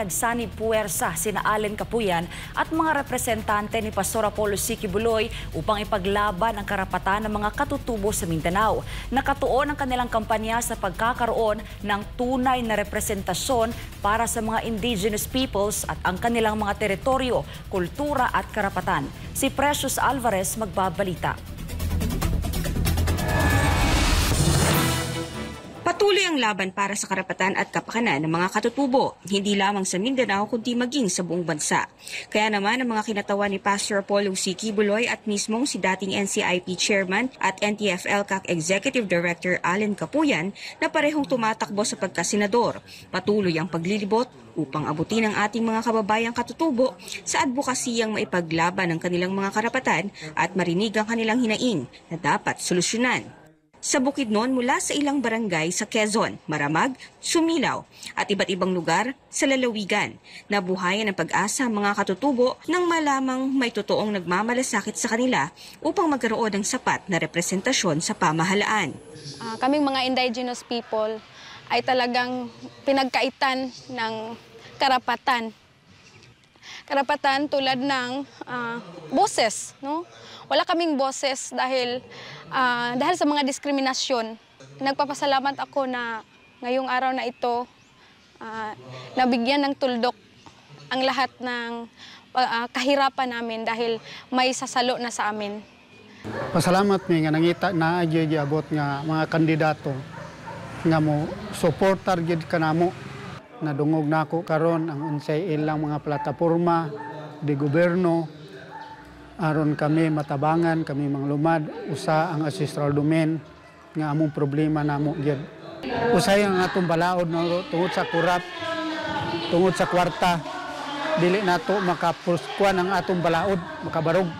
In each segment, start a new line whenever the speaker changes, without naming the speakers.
Nagsanib puwersa sina Allen Capuyan at mga representante ni Pastor Apollo C. Quiboloy upang ipaglaban ang karapatan ng mga katutubo sa Mindanao. Nakatuon ang kanilang kampanya sa pagkakaroon ng tunay na representasyon para sa mga indigenous peoples at ang kanilang mga teritoryo, kultura at karapatan. Si Precious Alvarez magbabalita.
Patuloy ang laban para sa karapatan at kapakanan ng mga katutubo, hindi lamang sa Mindanao kundi maging sa buong bansa. Kaya naman ang mga kinatawan ni Pastor Apollo C. Quiboloy at mismong si dating NCIP Chairman at NTF-ELCAC Executive Director Allen Capuyan na parehong tumatakbo sa pagkasenador. Patuloy ang paglilibot upang abutin ang ating mga kababayang katutubo sa advokasiyang maipaglaban ang kanilang mga karapatan at marinig ang kanilang hinaing na dapat solusyonan. Sa Bukidnon mula sa ilang barangay sa Quezon, Maramag, Sumilaw at iba't ibang lugar sa lalawigan, nabuhayan ang pag-asa ang mga katutubo nang malamang may totoong nagmamalasakit sa kanila upang magkaroon ng sapat na representasyon sa pamahalaan.
Kaming mga indigenous people ay talagang pinagkaitan ng karapatan. Karapatan tulad ng boses, no? Wala kaming boses dahil sa mga diskriminasyon. Nagpapasalamat ako na ngayong araw na ito nabigyan ng tuldok ang lahat ng kahirapan namin dahil may sasalo na sa amin.
Pasalamat mi nga nangita na abot nga mga kandidato nga mo supportar gid kanamo. Nadungog na ako karon ang unsay ilang mga plataporma di gobyerno aron kami matabangan, kami manglumad usa ang ancestral domain nga among problema namo gyud. Usay ang atong balaod no, tungod sa kurap, tungod sa kwarta, dili nato makapuskuan ang atong balaod, makabarog.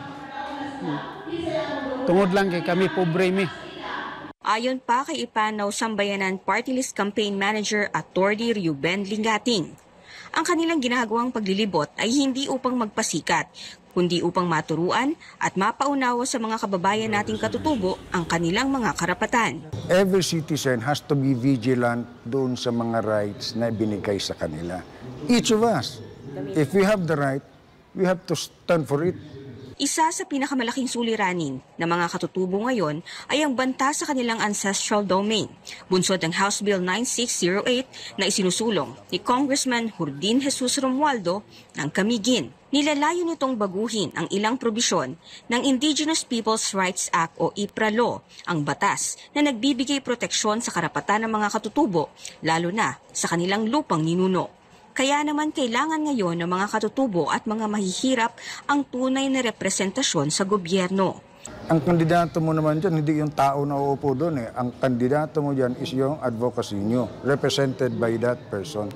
Tungod lang kay kami pobre mi.
Ayon pa kay Ipanaw Sambayanan Party List Campaign Manager Atty. Ruben Lingating, ang kanilang ginagawang paglilibot ay hindi upang magpasikat, kundi upang maturuan at mapaunawa sa mga kababayan nating katutubo ang kanilang mga karapatan.
Every citizen has to be vigilant doon sa mga rights na binigay sa kanila. Each of us, if we have the right, we have to stand for it.
Isa sa pinakamalaking suliranin ng mga katutubo ngayon ay ang banta sa kanilang ancestral domain. Bunsod ng House Bill 9608 na isinusulong ni Congressman Jordin Jesus Romualdo ng Camiguin. Nilalayo nitong baguhin ang ilang probisyon ng Indigenous Peoples' Rights Act o IPRA Law, ang batas na nagbibigay proteksyon sa karapatan ng mga katutubo, lalo na sa kanilang lupang ninuno. Kaya naman kailangan ngayon ng mga katutubo at mga mahihirap ang tunay na representasyon sa gobyerno.
Ang kandidato mo naman dyan, hindi yung tao na uupo doon. Ang kandidato mo dyan is yung advocacy nyo, represented by that person.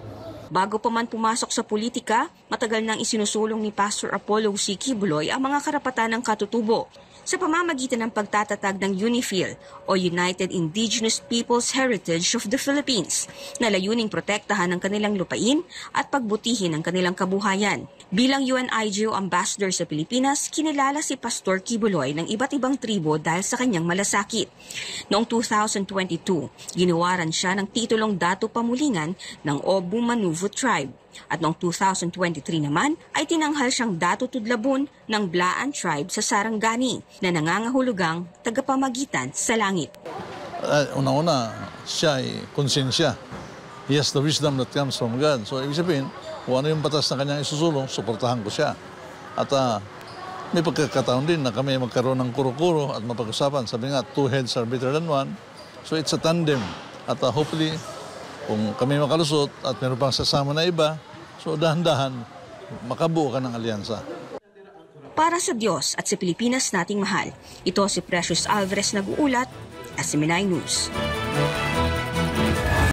Bago pa man pumasok sa politika, matagal nang isinusulong ni Pastor Apollo C. Quiboloy ang mga karapatan ng katutubo sa pamamagitan ng pagtatatag ng UNIFIL o United Indigenous Peoples Heritage of the Philippines na layuning protektahan ang kanilang lupain at pagbutihin ang kanilang kabuhayan. Bilang UNIGO Ambassador sa Pilipinas, kinilala si Pastor Quiboloy ng iba't ibang tribo dahil sa kanyang malasakit. Noong 2022, ginawaran siya ng titulong Datu Pamulingan ng Obu Manuvu Tribe. At noong 2023 naman ay tinanghal siyang Datu Tudlabun ng Blaan Tribe sa Sarangani na nangangahulugang tagapamagitan sa langit.
Una-una, siya ay konsensya. He has the wisdom that comes from God. So, ibig sabihin, kung ano yung batas na kanyang isusulong, suportahan ko siya. At may pagkakataon din na kami magkaroon ng kuro-kuro at mapag-usapan. Sabi nga, two heads are better than one. So, it's a tandem. At hopefully, kung kami makalusot at meron pang sasama na iba, so dahan-dahan, makabuo ka ng alyansa.
Para sa Diyos at sa Pilipinas nating mahal, ito si Precious Alvarez nag-uulat, SMNI News.